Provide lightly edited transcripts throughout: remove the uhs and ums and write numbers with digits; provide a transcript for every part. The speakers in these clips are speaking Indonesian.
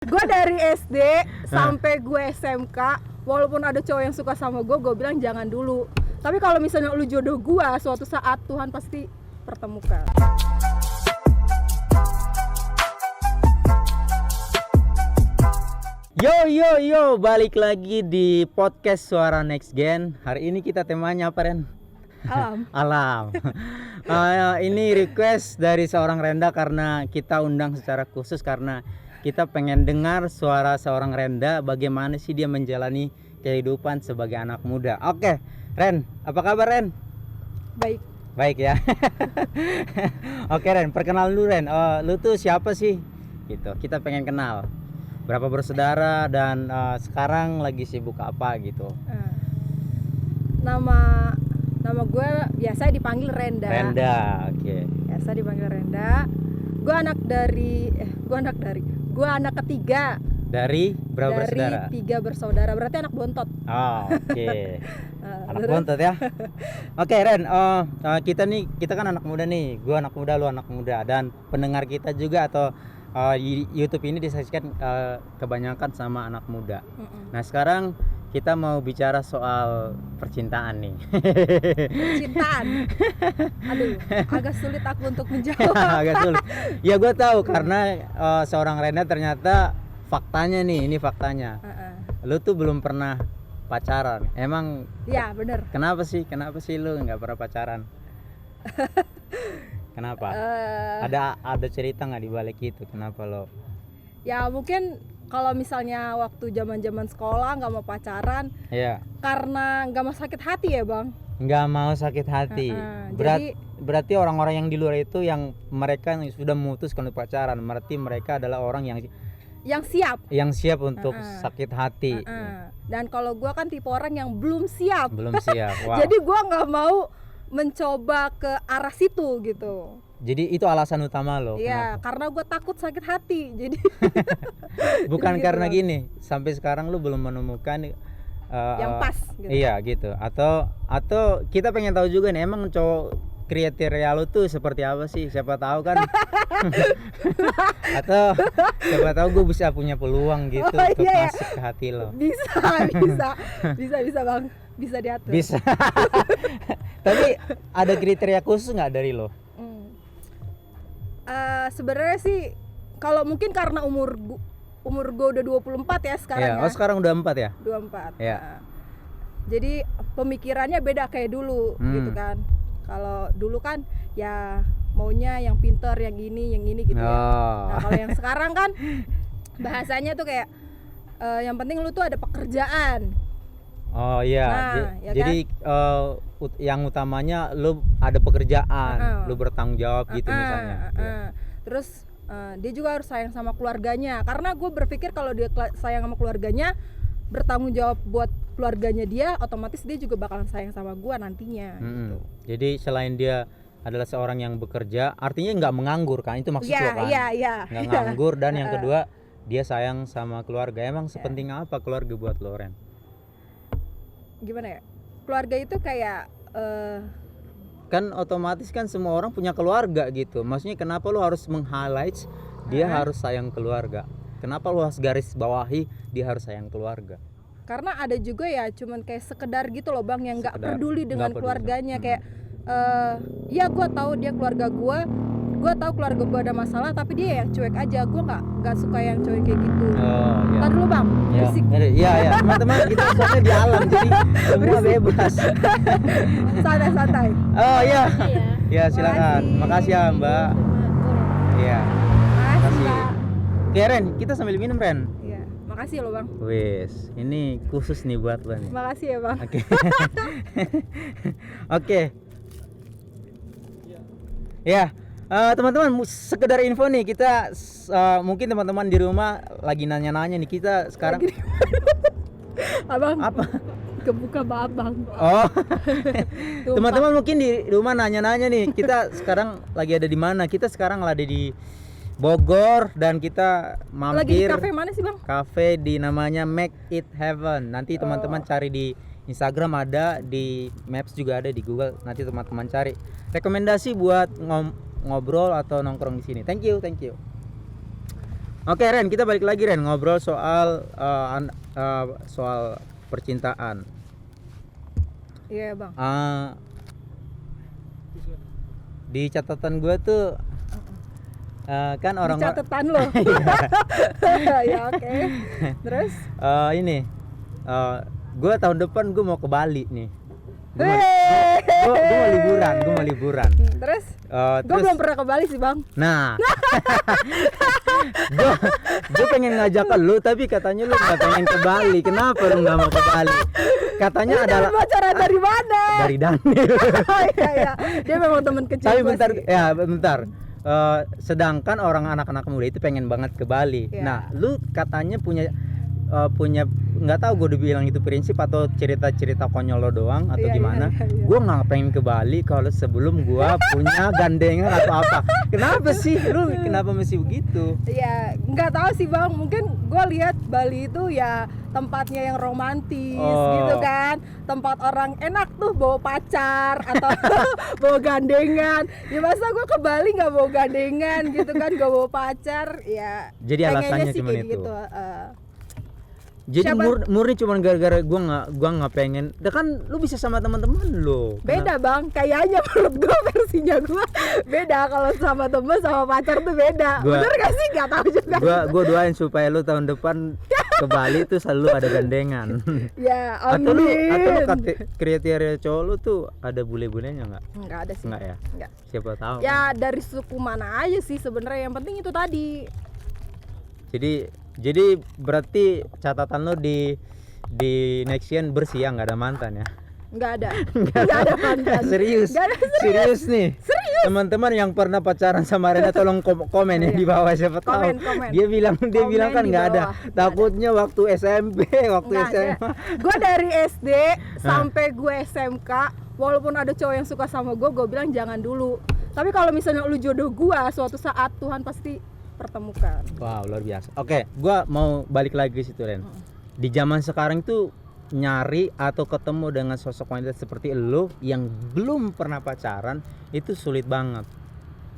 Gue dari SD sampai gue SMK, walaupun ada cowok yang suka sama gue bilang jangan dulu. Tapi kalau misalnya lu jodoh gue, suatu saat Tuhan pasti pertemukan. Yo, balik lagi di podcast Suara Next Gen. Hari ini kita temanya apa, Ren? Alam. Ini request dari seorang Renda karena kita undang secara khusus karena kita pengen dengar suara seorang Renda, bagaimana sih dia menjalani kehidupan sebagai anak muda. Oke, Ren, apa kabar, Ren? Baik ya. Oke, Ren, perkenalan dulu, Ren. Lu tuh siapa sih? Gitu. Kita pengen kenal. Berapa bersaudara dan sekarang lagi sibuk apa gitu? Nama gue biasa dipanggil Renda. Oke. Biasa dipanggil Renda. Gue anak ketiga. Dari berapa bersaudara? Dari 3 bersaudara. Berarti anak bontot. Oke. Anak bontot ya. Oke, Ren. Kita kan anak muda nih. Gue anak muda, lu anak muda, dan pendengar kita juga atau YouTube ini disaksikan kebanyakan sama anak muda. Nah, sekarang kita mau bicara soal percintaan nih. Percintaan. Aduh, agak sulit aku untuk menjawab. Agak sulit. Ya, gue tahu karena seorang Renda ternyata faktanya nih, ini faktanya. Lu tuh belum pernah pacaran. Emang? Ya, bener. Kenapa sih lu nggak pernah pacaran? Kenapa? Ada cerita nggak di balik itu? Kenapa lo? Ya mungkin kalau misalnya waktu zaman sekolah nggak mau pacaran, ya karena nggak mau sakit hati ya, Bang. Nggak mau sakit hati. Berarti orang-orang yang di luar itu yang mereka yang sudah memutuskan untuk pacaran, berarti mereka adalah orang yang siap untuk sakit hati. Dan kalau gue kan tipe orang yang belum siap. Wow. Jadi gue nggak mau mencoba ke arah situ gitu. Jadi itu alasan utama lo? Iya, karena gue takut sakit hati. Jadi bukan jadi karena gitu. Gini, sampai sekarang lo belum menemukan yang pas gitu. Iya gitu. Atau kita pengen tahu juga nih, emang cowok kriteria lo tuh seperti apa sih? Siapa tahu kan. Atau siapa tahu gue bisa punya peluang gitu untuk masuk ke hati lo. Bisa Bang, bisa diatur. Bisa. Tapi ada kriteria khusus nggak dari lo? Sebenarnya sih kalau mungkin karena umur gue udah 24 ya sekarang. Ya. Oh, sekarang udah 4 ya? 24. Ya. Jadi pemikirannya beda kayak dulu gitu kan. Kalau dulu kan ya maunya yang pinter, yang ini gitu ya. Nah, kalau yang sekarang kan bahasanya tuh kayak yang penting lu tuh ada pekerjaan. Oh iya. Ya jadi kan? Yang utamanya lu ada pekerjaan, lu bertanggung jawab gitu misalnya. Terus dia juga harus sayang sama keluarganya, karena gue berpikir kalau dia sayang sama keluarganya, bertanggung jawab buat keluarganya dia, otomatis dia juga bakalan sayang sama gue nantinya. Gitu. Jadi selain dia adalah seorang yang bekerja, artinya nggak menganggur kan? Itu maksud lo kan? Iya. Nggak nganggur, dan yang kedua dia sayang sama keluarga. Emang sepenting apa keluarga buat lo, Ren? Gimana ya? Keluarga itu kayak kan otomatis kan semua orang punya keluarga gitu. Maksudnya kenapa lo harus meng-highlight dia harus sayang keluarga? Kenapa lo harus garis bawahi dia harus sayang keluarga? Karena ada juga ya cuman kayak sekedar gitu loh, Bang, yang nggak peduli dengan keluarganya. Kayak ya gue tahu dia keluarga gue tahu keluarga gue ada masalah, tapi dia yang cuek aja. Gue nggak suka yang cuek kayak gitu. Ntar dulu, Bang, berisik. Iya teman-teman, kita soalnya di alam jadi semua bebas. Santai. Oh iya. Ya silakan. Makasih ya, Mbak. Iya. Makasih, Mbak. Oke, Ren, kita sambil minum, Ren. Iya, makasih loh, Bang. Wes, ini khusus nih buat lo nih. Makasih ya, Bang. Oke. Oke. Ya, teman-teman, sekedar info nih, kita mungkin teman-teman di rumah lagi nanya-nanya nih, kita sekarang Abang. Apa? Kebuka Abang. Oh. Teman-teman mungkin di rumah nanya-nanya nih, kita sekarang lagi ada di mana? Kita sekarang ada di Bogor dan kita mampir. Lagi di kafe mana sih, Bang? Kafe di namanya Make It Heaven. Nanti teman-teman cari di Instagram, ada di Maps juga, ada di Google. Nanti teman-teman cari. Rekomendasi buat ngobrol atau nongkrong di sini. Thank you. Oke Ren, kita balik lagi Ren, ngobrol soal soal percintaan. Iya bang. Di catatan gue tuh kan orang Di catatan lo. Ya oke. Terus? Ini gue tahun depan gue mau ke Bali nih. Gue mau liburan. Terus? Gue belum pernah ke Bali sih bang. Nah, gue pengen ngajak lu, tapi katanya lu nggak pengen ke Bali. Kenapa lu nggak mau ke Bali? Katanya adalah pacaran dari mana? Dari Daniel. Oh iya. Dia memang teman kecil. Tapi gua bentar, sih. bentar. Sedangkan orang anak-anak muda itu pengen banget ke Bali. Iya. Nah, lu katanya punya nggak tahu gue udah bilang itu prinsip atau cerita-cerita konyol lo doang atau Iya, gimana. iya. Gue nggak pengen ke Bali kalau sebelum gue punya gandengan atau apa. Kenapa sih lu kenapa mesti begitu? Ya nggak tahu sih bang, mungkin gue lihat Bali itu ya tempatnya yang romantis gitu kan, tempat orang enak tuh bawa pacar atau bawa gandengan. Ya masa gue ke Bali nggak bawa gandengan gitu kan, gak bawa pacar ya. Jadi alasannya cuma itu. Gitu. Jadi murni cuma gara-gara gua nggak pengen. Dah kan lu bisa sama teman-teman lo. Beda bang, kayaknya menurut gue versinya gue beda. Kalau sama temen sama pacar tuh beda. Bener gak sih? Gak tahu juga. Gua doain supaya lu tahun depan ke Bali tuh selalu ada gandengan. Ya amin. Atau lu kriteria cowok lu tuh ada bule-bulenya nggak? Nggak ada sih. Nggak ya? Nggak. Siapa tahu. Ya dari suku mana aja sih sebenarnya, yang penting itu tadi. Jadi berarti catatan lo di next year bersih ya, nggak ada mantan ya? Nggak ada mantan. Serius nih. Serius. Teman-teman yang pernah pacaran sama Rena tolong komen ya di bawah, siapa tahu. Dia bilang kan nggak ada. Takutnya waktu SMP, waktu SMA. Gue dari SD sampai gue SMK, walaupun ada cowok yang suka sama gue bilang jangan dulu. Tapi kalau misalnya lu jodoh gue, suatu saat Tuhan pasti pertemukan. Wow, luar biasa. Oke, gua mau balik lagi ke situ Ren. Di zaman sekarang tuh nyari atau ketemu dengan sosok wanita seperti lo yang belum pernah pacaran itu sulit banget.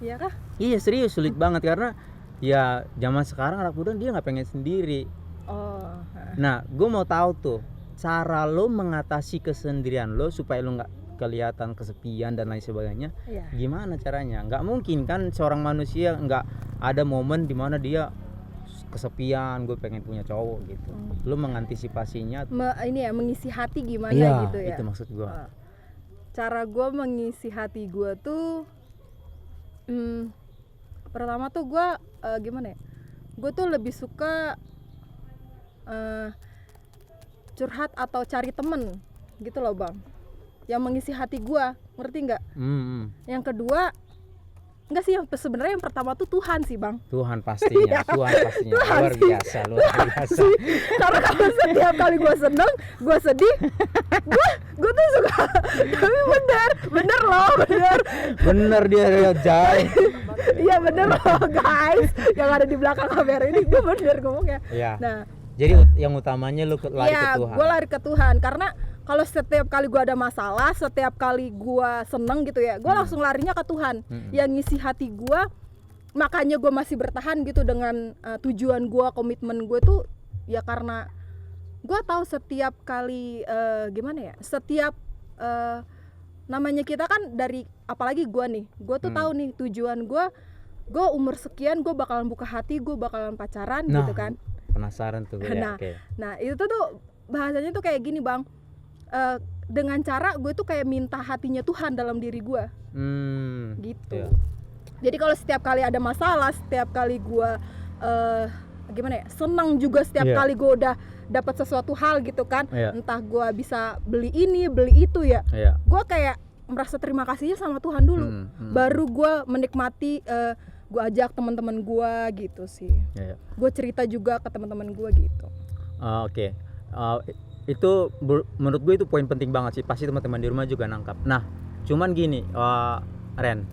Iya kah? Iya serius sulit banget karena ya zaman sekarang anak muda dia nggak pengen sendiri. Oh. Nah, gua mau tahu tuh cara lo mengatasi kesendirian lo supaya lo nggak kelihatan kesepian dan lain sebagainya. Iya. Gimana caranya? Nggak mungkin kan seorang manusia nggak ada momen dimana dia kesepian, gue pengen punya cowok gitu. Lu mengantisipasinya mengisi hati gimana gitu ya. Itu maksud gue. Cara gue mengisi hati gue tuh pertama tuh gue gimana ya, gue tuh lebih suka curhat atau cari temen gitu loh bang, yang mengisi hati gue, ngerti nggak? Yang kedua, enggak sih, yang sebenarnya yang pertama tuh Tuhan sih bang. Tuhan pastinya. Luar biasa. Karena kalau setiap kali gue seneng, gue sedih, gue tuh suka. Tapi bener dia Jai. Iya bener loh guys, yang ada di belakang kamera ini gue bener ngomongnya. Iya. Nah, jadi yang utamanya lu lari ke Tuhan. Gue lari ke Tuhan karena kalau setiap kali gue ada masalah, setiap kali gue seneng gitu ya, gue langsung larinya ke Tuhan yang ngisi hati gue. Makanya gue masih bertahan gitu dengan tujuan gue, komitmen gue tuh ya karena gue tahu setiap kali gimana ya, setiap namanya kita kan dari, apalagi gue nih, gue tuh tahu nih tujuan gue umur sekian gue bakalan buka hati, gue bakalan pacaran gitu kan. Penasaran tuh gue. Nah itu tuh bahasanya tuh kayak gini bang. Dengan cara gue tuh kayak minta hatinya Tuhan dalam diri gue, gitu. Yeah. Jadi kalau setiap kali ada masalah, setiap kali gue gimana ya, senang juga setiap kali gue udah dapat sesuatu hal gitu kan, entah gue bisa beli ini, beli itu ya, gue kayak merasa terima kasihnya sama Tuhan dulu, baru gue menikmati. Gue ajak teman-teman gue gitu sih. Gue cerita juga ke teman-teman gue gitu. Oke. Itu menurut gue itu poin penting banget sih, pasti teman-teman di rumah juga nangkap. Nah cuman gini Ren,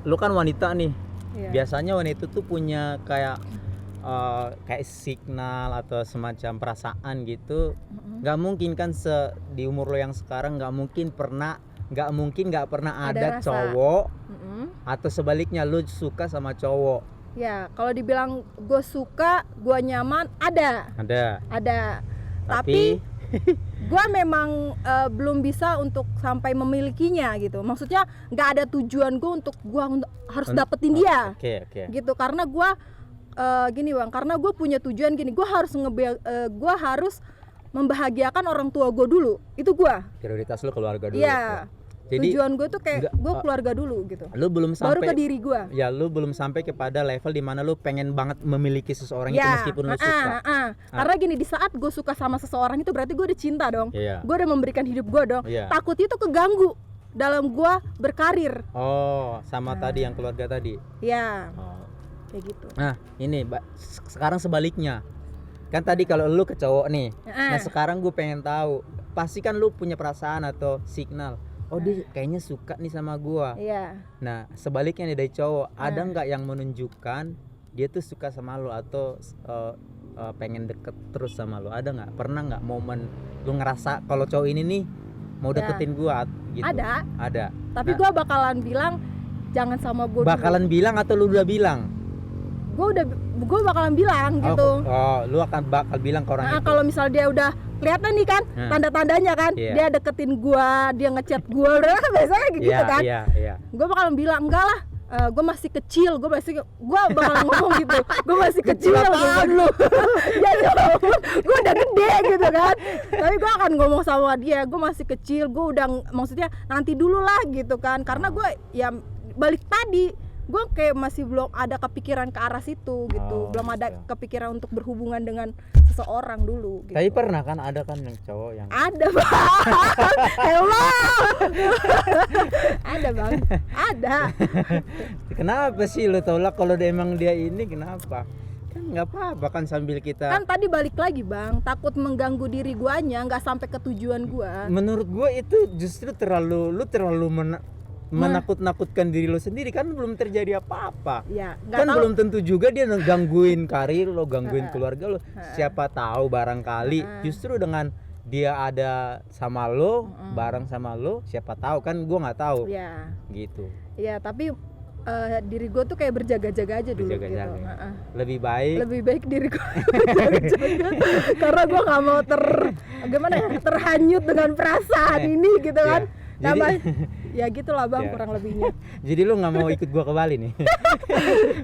lu kan wanita nih, biasanya wanita tuh punya kayak signal atau semacam perasaan gitu. Nggak mungkin kan di umur lo yang sekarang nggak mungkin nggak pernah ada cowok atau sebaliknya lu suka sama cowok Ya, kalau dibilang gue suka, gue nyaman, ada. Tapi gue memang belum bisa untuk sampai memilikinya gitu. Maksudnya nggak ada tujuan gue untuk gue harus dapetin dia. Gitu, karena gue gini bang, karena gue punya tujuan gini, gue harus membahagiakan orang tua gue dulu. Itu gue. Prioritas lu keluarga dulu. Iya. Jadi tujuan gue tuh kayak gue keluarga dulu gitu. Lu belum sampai baru ke diri gue. Ya, lu belum sampai kepada level di mana lu pengen banget memiliki seseorang itu meskipun lu suka. Karena gini, di saat gue suka sama seseorang itu berarti gue udah cinta dong. Gue udah memberikan hidup gue dong. Takutnya tuh keganggu dalam gue berkarir. Oh, sama tadi yang keluarga tadi. Iya. Kayak gitu. Nah, ini sekarang sebaliknya. Kan tadi kalau lu ke cowok nih. Nah, sekarang gue pengen tahu, pasti kan lu punya perasaan atau signal. Oh, dia kayaknya suka nih sama gua. Iya. Nah, sebaliknya nih dari cowok, ada nggak yang menunjukkan dia tuh suka sama lo atau pengen deket terus sama lo? Ada nggak? Pernah nggak momen lu ngerasa kalau cowok ini nih mau deketin gua gitu? Ada. Tapi gua bakalan bilang jangan sama gua. Bakalan bilang atau lu udah bilang? Gua bakalan bilang gitu. Oh, lu bakal bilang ke orang itu. Kalau misal dia udah kelihatan nih kan tanda-tandanya kan, dia deketin gua, dia ngechat gua, biasanya gitu kan. Gua bakalan bilang enggak lah, gua masih kecil, gua bakalan ngomong gitu, gua masih kecil gitu. Ya jawab, gua udah gede gitu kan. Tapi gua akan ngomong sama dia, gua masih kecil, gua udah, maksudnya nanti dulu lah gitu kan. Karena gua ya balik tadi, gue kayak masih belum ada kepikiran ke arah situ gitu, belum ada kepikiran untuk berhubungan dengan seseorang dulu gitu. Tapi pernah kan ada kan yang cowok yang ada bang, hello. Ada bang, ada. Kenapa sih lo tolak kalau emang dia ini, kenapa? Kan nggak apa-apa kan sambil kita. Kan tadi balik lagi bang, takut mengganggu diri guanya, nggak sampai ke tujuan gua. Menurut gua itu justru terlalu menakut-nakutkan diri lo sendiri, kan belum terjadi apa-apa. Ya, kan tahu. Belum tentu juga dia gangguin karir lo, gangguin keluarga lo. Siapa tahu barangkali justru dengan dia ada sama lo, bareng sama lo, siapa tahu kan, gua nggak tahu. Ya. Gitu. Ya, tapi diri gue tuh kayak berjaga-jaga aja dulu gitu. Lebih baik diri gue berjaga-jaga karena gue nggak mau terhanyut dengan perasaan ini gitu kan. Jadi, ya gitulah bang, kurang lebihnya. Jadi lu nggak mau ikut gua ke Bali nih?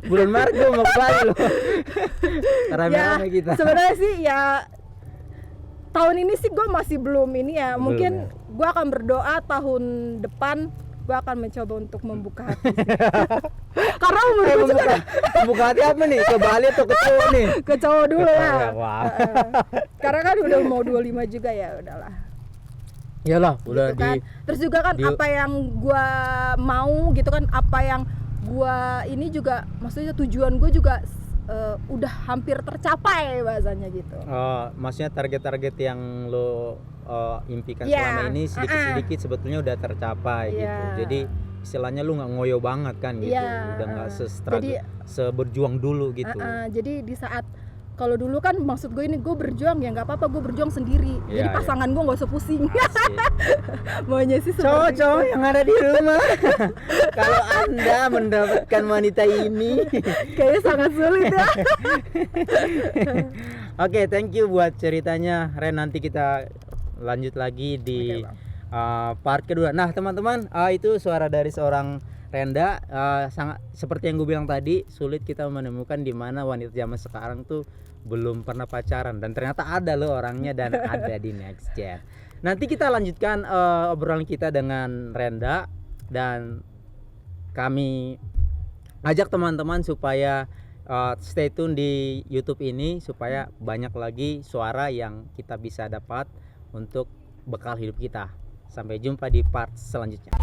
Bulan Maret gua mau ke Bali lo. Rame-rame kita. Sebenarnya sih ya tahun ini sih gua masih belum ini ya. Mungkin gua akan berdoa tahun depan gua akan mencoba untuk membuka hati. Karena membuka hati apa nih? Ke Bali atau ke cowok nih? Ke cowok dulu ya. Karena kan udah mau 25 juga ya, udahlah. Iyalah, udah gitu kan. Terus juga kan apa yang gua mau gitu kan, apa yang gua ini juga, maksudnya tujuan gua juga udah hampir tercapai bahasanya gitu. Maksudnya target-target yang lo impikan selama ini sedikit-sedikit sebetulnya udah tercapai gitu. Jadi istilahnya lu nggak ngoyo banget kan gitu, udah nggak seberjuang dulu gitu. Jadi di saat kalau dulu kan maksud gue ini gue berjuang ya nggak apa-apa, gue berjuang sendiri. Jadi pasangan gue nggak usah pusing. Maunya sih cowok yang ada di rumah. Kalau Anda mendapatkan wanita ini kayaknya sangat sulit ya. Oke, thank you buat ceritanya Ren. Nanti kita lanjut lagi di part kedua. Nah teman-teman, itu suara dari seorang Renda. Sangat seperti yang gue bilang tadi, sulit kita menemukan di mana wanita zaman sekarang tuh belum pernah pacaran, dan ternyata ada loh orangnya dan ada di Next Gen. Nanti kita lanjutkan obrolan kita dengan Renda, dan kami ajak teman-teman supaya stay tune di YouTube ini supaya banyak lagi suara yang kita bisa dapat untuk bekal hidup kita. Sampai jumpa di part selanjutnya.